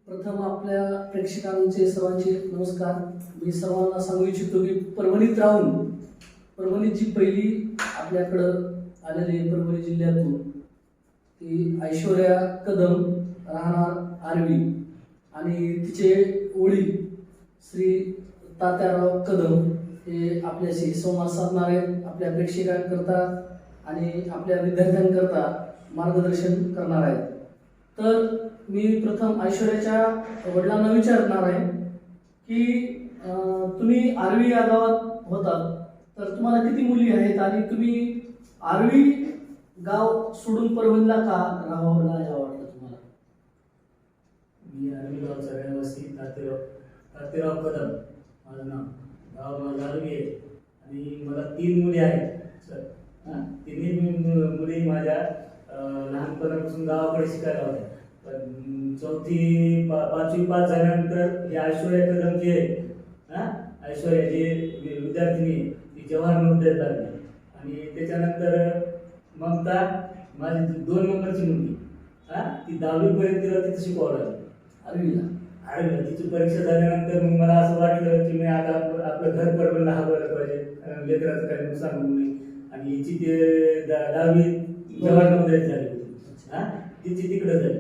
प्रथम आपल्या प्रेक्षकांचे सर्वांचे नमस्कार. मी सर्वांना सांगू इच्छितो की परभणीत राहून परभणीत जी पहिली आपल्याकडं आलेली परभणी जिल्ह्यातून ती ऐश्वर्या कदम राहणार आर्वी आणि तिचे वडील श्री तात्याराव कदम हे आपल्याशी संवाद साधणार आहेत. आपल्या प्रेक्षकांकरता आणि आपल्या विद्यार्थ्यांकरता मार्गदर्शन करणार आहेत. तर मी प्रथम ऐश्वर्याच्या वडिलांना विचारणार आहे की तुम्ही आर्वी या गावात होतात, तर तुम्हाला किती मुली आहेत आणि तुम्ही आर्वी गाव सोडून परभणीला का राहायला यावं वाटलं तुम्हाला? मी आर्वी गावचा रहिवासी तात्याराव कदम माझं नाव. गाव माझं आर्वी आहे आणि मला 3 मुली आहेत सर. तिन्ही मुली माझ्या लहानपणापासून गावाकडे शिकायला होत्या. पण चौथी पाचवी पास झाल्यानंतर ही ऐश्वर्या कदम जी आहे, ऐश्वर्या जी विद्यार्थिनी ती जवाहर नवोदयात लागली आणि त्याच्यानंतर ममता माझी 2 नंबरची मुलगी, ती 10वी पर्यंत तिला तिथं शिकवावं लागलं आर्वीला. तिची परीक्षा झाल्यानंतर मग मला असं वाटलं की मी आता आपलं घर परभणीला हवं पाहिजे, कारण लेकराचं काही नुकसान होऊ नये. आणि हिची ते 10वी जवाहर नवोदयात झाली होती, तिची तिकडं झाली.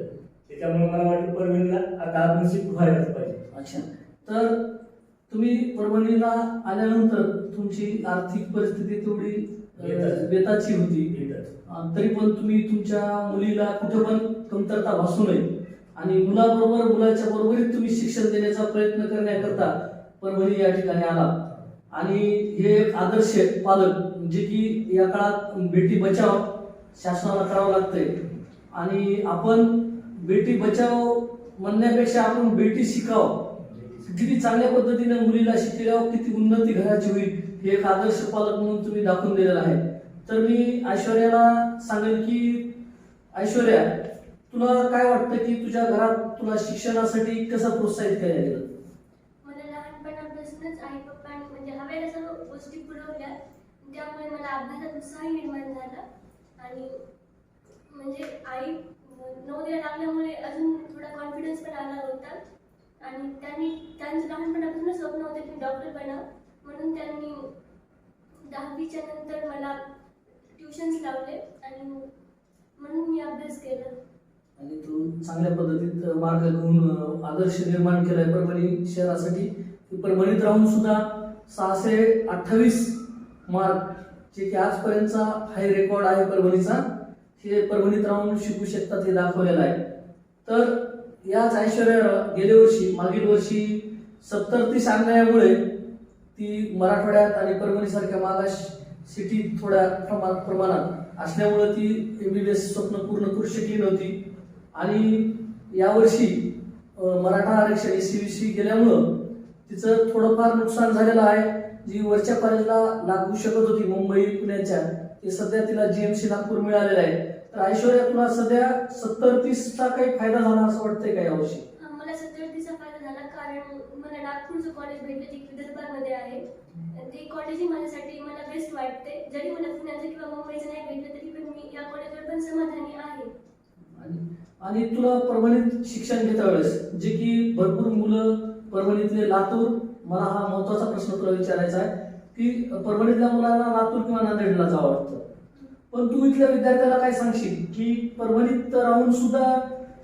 त्याच्यामुळे मला वाटलं परभणीला आता आपण शिफ्ट व्हायलाच पाहिजे. अच्छा, तर तुम्ही परभणीला आल्यानंतर तुमची आर्थिक परिस्थिती थोडी बेताची होती, तरी पण तुम्ही तुमच्या मुलीला कुठं पण कमतरता भासू नये आणि मुलाबरोबर मुलाच्या बरोबरीत तुम्ही शिक्षण देण्याचा प्रयत्न करण्याकरता परभणी या ठिकाणी आला. आणि हे एक आदर्श पालक जे की या काळात बेटी बचाव शासनाला करावं लागतंय आणि आपण बेटी बचाव म्हणण्यापेक्षा आपण बेटी शिकाव, किती चांगल्या पद्धतीने मुलीला शिकल्यावर किती उन्नती घराची होईल हे एक आदर्श पालक म्हणून तुम्ही दाखवून दिलेलं आहे. तर मी ऐश्वर्याला सांगेल की ऐश्वर्या, तुला काय वाटतं की तुझ्या घरात तुला शिक्षणासाठी कसं प्रोत्साहित केलं गेलं? मला लहानपणापासूनच आई पप्पांनी म्हणजे हव्या सर्व गोष्टी पुरवल्या, त्यामुळे मला अभ्यासात उत्साह निर्माण झाला. आणि म्हणजे आई नवोदय लागल्यामुळे अजून थोडा कॉन्फिडन्स पण आला होता. आणि त्यांचं लहानपणापासूनच स्वप्न होतं की डॉक्टर बनावं, म्हणून त्यांनी 10वीच्या नंतर मला ट्युशन्स लावले आणि म्हणून मी अभ्यास केला. आणि तू चांगल्या पद्धतीत मार्ग घेऊन आदर्श निर्माण केलाय परभणी शहरासाठी. परभणीत राहून सुद्धा 628 मार्क, जे की आजपर्यंतचा हाय रेकॉर्ड आहे परभणीचा, हे परभणीत राहून शिकू शकतात हे दाखवलेलं आहे. तर याच ऐश्वर्या मागील वर्षी 70-30 आणण्यामुळे ती मराठवाड्यात आणि परभणीसारख्या मागास सिटीत थोड्या प्रमाणात असल्यामुळे ती MBBS स्वप्न पूर्ण करू शकली नव्हती. आणि यावर्षी मराठा आरक्षण SC गेल्यामुळं तिचं थोडंफार नुकसान झालेलं आहे. जी वरच्या कॉलेजला लागू शकत होती मुंबई पुण्याच्या, ते सध्या तिला GMC नागपूर मिळालेलं आहे. तर ऐश्वर्या, तुला सध्या 70-30चा काही फायदा झाला असं वाटतंय का यावर्षी? मला 70-30चा फायदा झाला, कारण मला नागपूरचं कॉलेज भेटलं जे विदर्भामध्ये आहे. ते कॉलेजही माझ्यासाठी मला बेस्ट वाटते. जरी मला पुण्याचं किंवा मुंबईचं नाही भेटलं तरी पण मी या कॉलेजवर पण समाधानी आहे. आणि तुला परभणीत शिक्षण घेता वेळेस जे की भरपूर मुलं परभणीतले लातूर, मला हा महत्वाचा प्रश्न तुला विचारायचा आहे की परभणीतल्या मुलांना लातूर किंवा नांदेडला जावं वाटतं, पण तू इथल्या विद्यार्थ्याला काय सांगशील की परभणीत राहून सुद्धा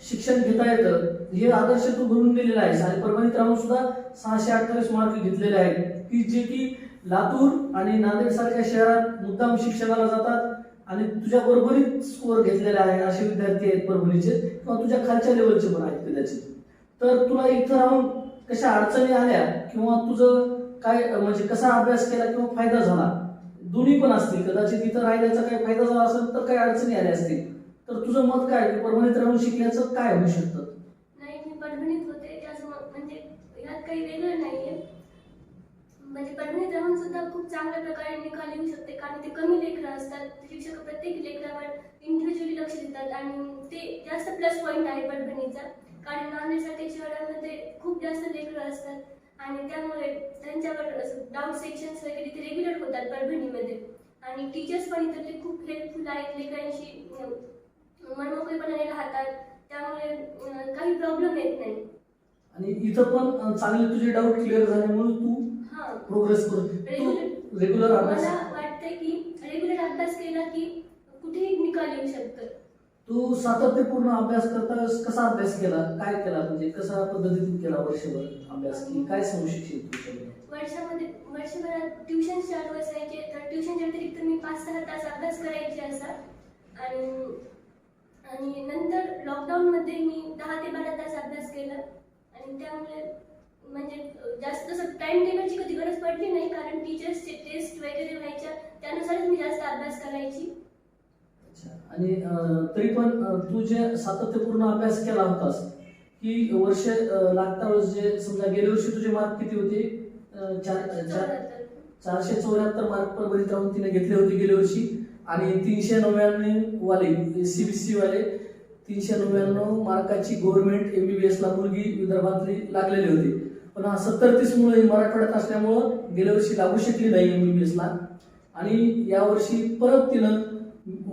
शिक्षण घेता येतं, हे आदर्श तू घडून दिलेला आहेस. आणि परभणीत राहून सुद्धा 628 मार्क घेतलेले आहेत की जे की लातूर आणि नांदेड सारख्या शहरात मुद्दाम शिक्षणाला जातात आणि तुझ्या बरोबरीत स्कोअर घेतलेले आहे असे विद्यार्थी आहेत परभणीचे, किंवा तुझ्या खालच्या लेवलचे पण आहेत कदाचित. तर तुला इथं राहून कशा अडचणी आल्या किंवा तुझं काय म्हणजे कसा अभ्यास केला किंवा फायदा झाला, दोन्ही पण असतील. कदाचित इथं राहिल्याचा काही फायदा झाला असेल तर काही अडचणी आल्या असतील. तर तुझं मत काय की परभणीत राहून शिकण्याचं काय होऊ शकतं? नाही, मी परभणीत होते त्याचं म्हणजे यात काही वेगळं नाहीये. म्हणजे परभणीत राहून सुद्धा खूप चांगल्या प्रकारे निकाल येऊ शकते, कारण ते कमी लेकरं असतात. शिक्षक प्रत्येक लेकरावर इंडिव्हिज्युअली लक्ष देतात आणि ते जास्त प्लस पॉईंट आहे परभणीचा. कारण नांदेडसारख्या शहरामध्ये खूप जास्त लेकरं असतात आणि त्यामुळे त्यांच्यावर डाऊट सेक्शन्स वगैरे ते रेग्युलर होतात परभणीमध्ये. आणि टीचर्स पण इथले खूप हेल्पफुल आहेत, लेकरांशी मनमोकळेपणाने राहतात, त्यामुळे काही प्रॉब्लेम येत नाही. आणि इथं पण चांगले तुझे डाऊट क्लिअर झाल्यामुळे तू हा प्रोग्रेस करू रेग्युलर रेग्युलर अभ्यास मला वाटतंय की रेग्युलर अभ्यास केला की कुठेही निकाल येऊ शकतं. तू सातत्यपूर्ण अभ्यास करता कसा अभ्यास केला काय केला म्हणजे कसा पद्धतीतून केला वर्षभर अभ्यास की काय सांगू शकशील तू त्याच्याबद्दल? वर्षभरात ट्युशन चालू असायचे तर ट्युशनच्या व्यतिरिक्त मी 5-6 तास अभ्यास करायचे असा आणि आणि नंतर लॉकडाऊनमध्ये मी 10 ते 12 तास अभ्यास केला आणि त्यामुळे म्हणजे जास्त असं टाइम टेबलची कधी गरज पडली नाही कारण टीचर्सचे टेस्ट वगैरे व्हायच्या त्यानुसारच मी जास्त अभ्यास करायची. अच्छा. आणि तरी पण तू जे सातत्यपूर्ण अभ्यास केला होतास की वर्ष लागता वेळेस जे समजा गेल्या वर्षी तुझे मार्क किती होते 474 मार्क परभणीत राहून तिने घेतले होते गेल्या वर्षी आणि 399 वाले सीबीसी वाले 399 मार्काची गव्हर्नमेंट एमबीबीएस ला मुलगी विदर्भातली लागलेली होती. पण हा 70-30 मुळे मराठवाड्यात असल्यामुळं गेल्या वर्षी लागू शकली नाही एमबीबीएस ला आणि या वर्षी परत तिनं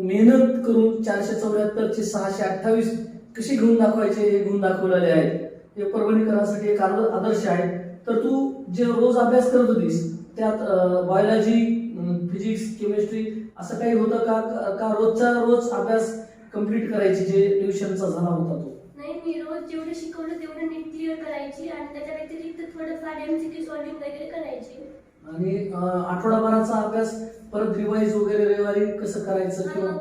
मेहनत करून 474चे 628 कसे घेऊन दाखवायचे हे घेऊन दाखवलेले आहेत. हे परभणीकरांसाठी एक आदर्श आहे. तर तू जे रोज अभ्यास करत होतीस त्यात बायोलॉजी फिजिक्स केमिस्ट्री असं काही होतं का रोजचा रोज अभ्यास कंप्लीट करायची जे ट्युशनचा झाला होता तो? नाही मी रोज जेवढं शिकवलं तेवढं नीट क्लिअर करायची आणि त्याच्या व्यतिरिक्त थोडंफार एमसीक्यू सॉल्व्हिंग वगैरे करायची. आणि आठवडाभराचा अभ्यास परत रिवाईज वगैरे रविवारी कसं करायचं किंवा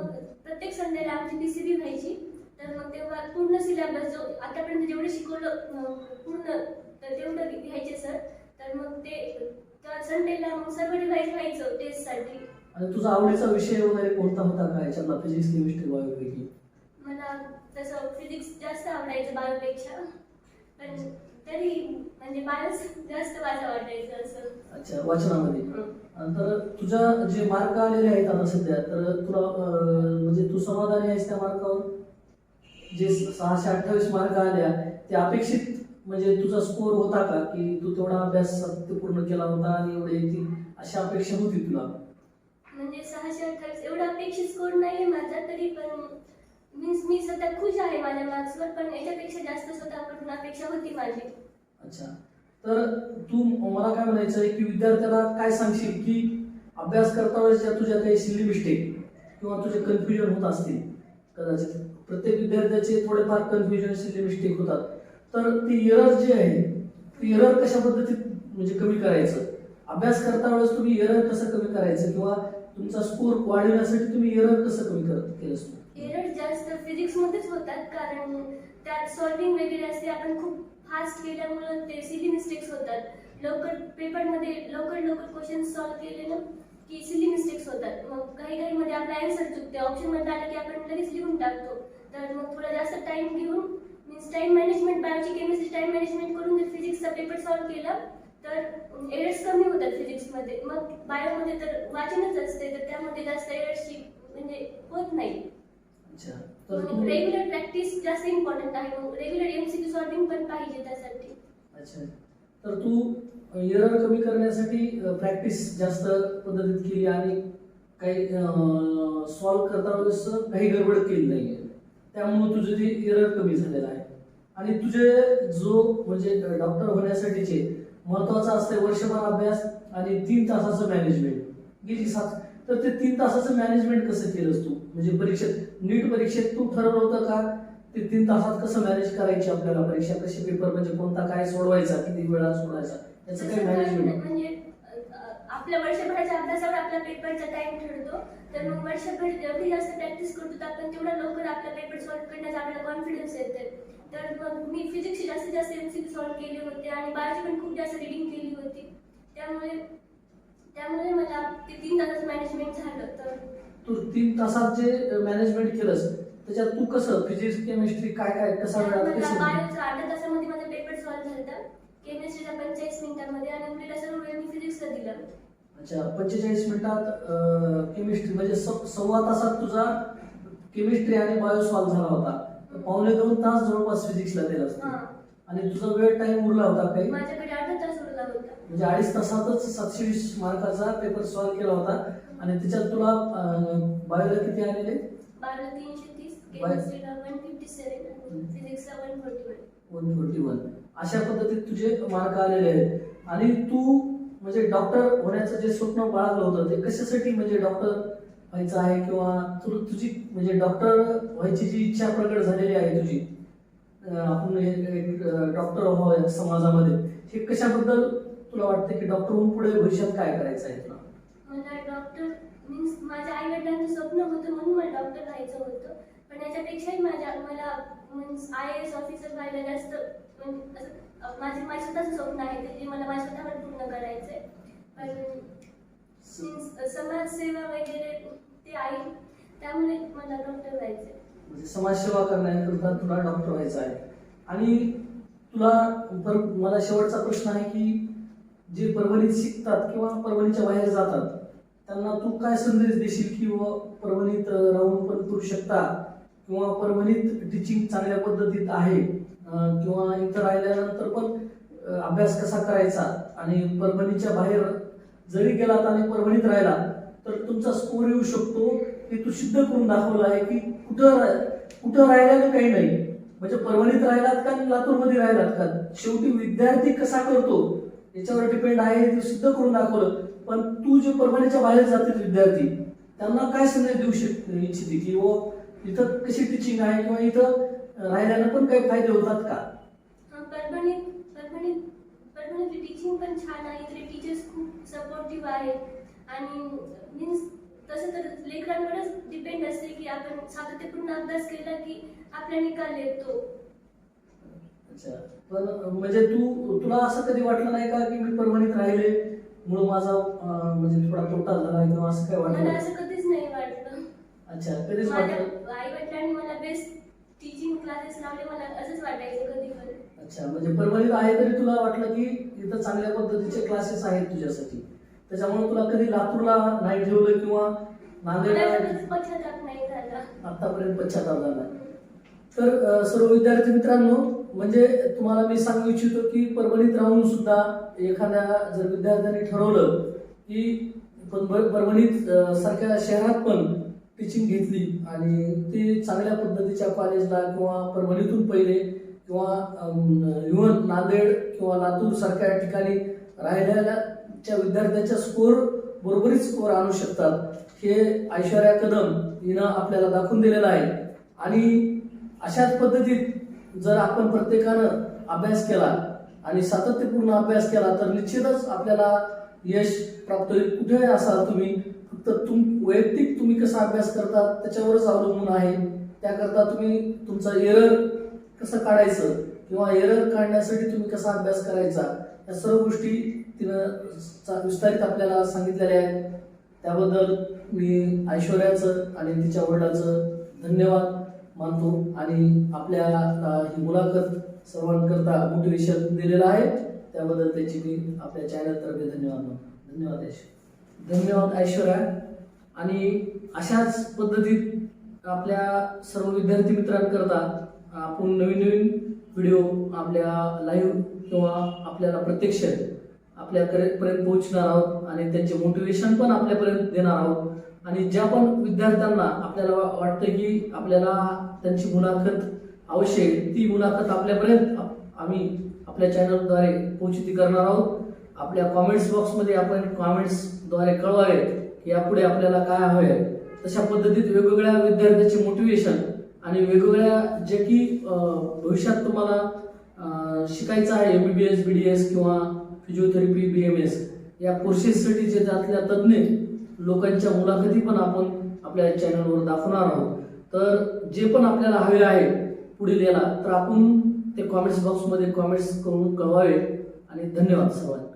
प्रत्येक संडेला आमची पीसीबी व्हायची तर मग तेव्हा पूर्ण सिलेबस जो आतापर्यंत जेवढं शिकवलं पूर्ण तर तेवढं घ्यायचे सर. तर मग ते संडेला मग सर्व रिवाईज व्हायचं टेस्टसाठी. आणि तुझा आवडीचा विषय वगैरे कोणता होता का याच्यातला फिजिक्स केमिस्ट्री बायोपैकी? मला तसं फिजिक्स जास्त आवडायचं बायोपेक्षा पण तरी म्हणजे बायोच जास्त माझं वाटायचं असं. अच्छा वाचनामध्ये. तर तुझा जे मार्क आलेले आहेत आता सध्या तर तुला म्हणजे तू समाधानी आहेस त्या मार्कावर? जे 628 मार्क आल्या ते अपेक्षित म्हणजे तुझा स्कोर होता का की तू तेवढा अभ्यास पूर्ण केला होता आणि एवढे येतील अशी अपेक्षा होती तुला? म्हणजे 628 एवढा अपेक्षित स्कोर नाहीये माझा तरी पण मीन्स मी सध्या खुश आहे माझ्या मार्क्सवर पण याच्यापेक्षा जास्त स्वतःकडून अपेक्षा होती माझी. अच्छा. तर तू मला काय म्हणायचं आहे की विद्यार्थ्याला काय सांगशील की अभ्यास करता वेळेस ज्या तुझ्या काही सिली मिस्टेक किंवा तुझे कन्फ्युजन होत असतील कदाचित प्रत्येक विद्यार्थ्याचे थोडेफार कन्फ्युजन सिली मिस्टेक होतात तर ती एरर जी आहे ती एरर कशा पद्धतीत म्हणजे कमी करायचं? अभ्यास करता वेळेस तुम्ही एरर कसं कमी करायचं किंवा तुमचा स्कोर वाढवण्यासाठी तुम्ही एरर कसं कमी केलंस तू? एरर जास्त फिजिक्स मध्येच होतात कारण त्यात सॉल्व्हिंग वगैरे असते आपण खूप फास्ट केल्यामुळे ते सिली मिस्टेक्स होतात. लवकर पेपरमध्ये लवकर क्वेश्चन सॉल्व्ह केले ना की सिली मिस्टेक्स होतात. मग काही मध्ये आपला आन्सर चुकते ऑप्शन मध्ये आलं की आपण लगेच लिहून टाकतो. तर मग थोडा जास्त टाइम घेऊन मीन्स टाइम मॅनेजमेंट बायोची केमिस्ट्री टाइम मॅनेजमेंट करून जर फिजिक्सचा पेपर सॉल्व्ह केला तर एरर्स कमी होतात फिजिक्समध्ये. मग बायोमध्ये तर वाचनच असते तर त्यामध्ये जास्त एरर्सची म्हणजे होत नाही. अच्छा. तर मग रेग्युलर प्रॅक्टिस जास्त इम्पॉर्टंट आहे. मग रेग्युलर एमसीक्यू सॉल्व्हिंग पण पाहिजे त्यासाठी. अच्छा. तर तू एरर कमी करण्यासाठी प्रॅक्टिस जास्त पद्धतीत केली आणि काही सॉल्व्ह करता वेळेस काही गडबड केली नाहीये त्यामुळे तुझं ते एरर कमी झालेला आहे. आणि तुझे जो म्हणजे डॉक्टर होण्यासाठीचे महत्वाचं असते वर्षभर अभ्यास आणि 3 तासाचं मॅनेजमेंट गेली 7. तर ते 3 तासाचं मॅनेजमेंट कसं केलंस तू? म्हणजे परीक्षेत नीट परीक्षेत तू ठरवलं होतं का ते 3 तासात कसं मॅनेज करायची आपल्याला परीक्षा कशी पेपर म्हणजे कोणता काय सोडवायचा किती वेळा सोडवायचा याचं काही मॅनेजमेंट? म्हणजे आपल्या वर्षभराच्या अभ्यासावर आपला पेपरचा टाइम ठरतो. तर मग वर्षभर जेवढी जास्त प्रॅक्टिस करतो तर आपण तेवढा लवकर आपला पेपर सॉल्व्ह करण्याचा आपल्याला कॉन्फिडन्स येते. तर मग मी फिजिक्सची जास्तीत जास्त एमसीक्यू सॉल्व्ह केले होते आणि बायोची पण खूप जास्त रिडिंग केली होती. त्यामुळे मला ते 3 तासाचं मॅनेजमेंट झालं. तर तू 3 तासात जे मॅनेजमेंट केलंस त्याच्यात तू कसं फिजिक्स केमिस्ट्री काय कसा वेळात कसं? बायोचा 8 तासामध्ये माझा पेपर सॉल्व्ह झाला. केमिस्ट्रीचा 45 मिनिटांमध्ये आणि उरलेला सर्व वेळ मी फिजिक्सला दिला. अच्छा. 45 मिनिटात केमिस्ट्री म्हणजे 1.25 तासात तुझा केमिस्ट्री आणि बायो सॉल्व्ह झाला होता. 1.25 तास जवळपास फिजिक्सला दिला असता आणि तुझा वेळ टाइम उरला होता काही? माझ्याकडे 8 तास उरला होता. म्हणजे 2.5 तासातच 720 मार्काचा पेपर सॉल्व्ह केला होता. आणि त्याच्यात तुला बायोला किती आलेले? बायोला 330, केमिस्ट्रीला 157 आणि फिजिक्सला 141. 141 अशा पद्धतीत तुझे मार्क आलेले आहेत आणि तू म्हणजे डॉक्टर होण्याचं जे स्वप्न बाळगलं होतं ते कशासाठी म्हणजे डॉक्टर व्हायचं आहे किंवा तुझी म्हणजे डॉक्टर व्हायची जी इच्छा प्रकट झालेली आहे तुझी आपण एक डॉक्टर व्हावं समाजामध्ये हे कशाबद्दल तुला वाटतं की डॉक्टर होऊन पुढे भविष्यात काय करायचं आहे तुला? मला डॉक्टर मीन्स माझ्या आई वडिलांचं स्वप्न होतं म्हणून मला डॉक्टर व्हायचं होतं, पण याच्यापेक्षाही मला मीन्स IAS ऑफिसर व्हायला जास्त म्हणजे असं माझं स्वतःचं स्वप्न आहे ते मला माझ्या स्वतःवर पूर्ण करायचं आहे. पण मीन्स समाजसेवा वगैरे ते आहे त्यामुळे मला डॉक्टर व्हायचं आहे. म्हणजे समाजसेवा करण्याकरता तुला डॉक्टर व्हायचं आहे. आणि तुला मला शेवटचा प्रश्न आहे की जे परभणीत शिकतात किंवा परभणीच्या बाहेर जातात त्यांना तू काय संदेश देशील की परभणीत राहून पण करू शकता किंवा परभणीत टीचिंग चांगल्या पद्धतीत आहे किंवा इथं राहिल्यानंतर पण अभ्यास कसा करायचा आणि परभणीच्या बाहेर जरी गेलात आणि परभणीत राहिला तर तुमचा स्कोर येऊ शकतो हे तू सिद्ध करून दाखवलं आहे की कुठं राहिल्यानं काही नाही. म्हणजे परभणीत राहिलात का लातूरमध्ये राहिलात का शेवटी विद्यार्थी कसा करतो याच्यावर डिपेंड आहे ते सिद्ध करून दाखवलं. पण तू जे परभणीच्या बाहेर जातील विद्यार्थी त्यांना काय संदेश देऊ इच्छिते की इथं कशी टीचिंग आहे किंवा इथं राहिल्यानं पण काही फायदे होतात का? परभणीतली टीचिंग पण छान आहे, इथले टीचर्स खूप सपोर्टिव्ह आहेत आणि मीन्स तसं तर लेकरांवरच डिपेंड असते की आपण सातत्यपूर्ण अभ्यास केला की आपला निकाल येतो. अच्छा, पण म्हणजे तुला असं कधी वाटलं नाही का की मी परभणीत राहिले म्हणून माझा म्हणजे थोडा तोटा झाला किंवा असं काय वाटलं? मला असं कधीच नाही वाटलं. अच्छा, कधीच वाटलं? आई वडिलांनी मला बेस्ट टीचिंग क्लासेस लावले, मला असंच वाटायचं कधी पण. अच्छा, म्हणजे परभणीत आहे तरी तुला वाटलं की इथं चांगल्या पद्धतीचे क्लासेस आहेत तुझ्यासाठी त्याच्यामुळे तुला कधी लातूरला नाही ठेवलं किंवा नांदेडला पश्चाताप नाही झाला आतापर्यंत पश्चाताप झाला. तर सर्व विद्यार्थी मित्रांनो म्हणजे तुम्हाला मी सांगू इच्छितो की परभणीत राहून सुद्धा एखाद्या जर विद्यार्थ्यांनी ठरवलं की परभणीत सारख्या शहरात पण टीचिंग घेतली आणि ती चांगल्या पद्धतीच्या कॉलेजला किंवा परभणीतून पहिले किंवा इव्हन नांदेड किंवा लातूर सारख्या ठिकाणी राहिलेल्या विद्यार्थ्यांच्या स्कोर बरोबरीत स्कोर आणू शकतात हे ऐश्वर्या कदम हिनं आपल्याला दाखवून दिलेलं आहे. आणि अशाच पद्धतीत जर आपण प्रत्येकानं अभ्यास केला आणि सातत्यपूर्ण अभ्यास केला तर निश्चितच आपल्याला यश प्राप्त होईल. कुठेही असाल तुम्ही फक्त वैयक्तिक तुम्ही कसा अभ्यास करता त्याच्यावरच अवलंबून आहे. त्याकरता तुम्ही तुमचा एरर कसं काढायचं किंवा एरर काढण्यासाठी तुम्ही कसा अभ्यास करायचा या सर्व गोष्टी तिनं विस्तारित आपल्याला सर्वांगितलेल्या आहेत. त्याबद्दल मी ऐश्वर्याचं आणि तिच्या वडिलांचं धन्यवाद मानतो आणि आपल्या ही मुलाखत सर्वांकरता मोटिवेशन दिलेलं आहे त्याबद्दल त्याची मी आपल्या चॅनलतर्फे धन्यवाद मानतो. धन्यवाद ऐश्वर्या. आणि अशाच पद्धतीत आपल्या सर्व विद्यार्थी मित्रांकरता आपण नवीन व्हिडिओ आपल्या लाईव्ह किंवा आपल्याला प्रत्यक्ष आपल्यापर्यंत पोहोचणार आहोत आणि त्यांचे मोटिवेशन पण आपल्यापर्यंत देणार आहोत. आणि ज्या पण विद्यार्थ्यांना आपल्याला वाटतं की आपल्याला त्यांची मुलाखत आवश्यक आहे ती मुलाखत आपल्यापर्यंत आम्ही आपल्या चॅनलद्वारे पोहोचित करणार आहोत. आपल्या कॉमेंट्स बॉक्समध्ये आपण कॉमेंट्सद्वारे कळवावे की यापुढे आपल्याला काय हवे आहे. तशा पद्धतीत वेगवेगळ्या विद्यार्थ्यांचे मोटिवेशन आणि वेगवेगळ्या जे की भविष्यात तुम्हाला शिकायचं आहे MBBS BDS किंवा फिजिओथेरपी BMS या कोर्सेससाठी जे त्यातल्या तज्ज्ञ लोकांच्या मुलाखती पण आपण आपल्या चॅनलवर दाखवणार आहोत. तर जे पण आपल्याला हवे आहे पुढील याला तर आपण ते कॉमेंट्स बॉक्समध्ये कॉमेंट्स करून कळवावे. आणि धन्यवाद सर्वांना.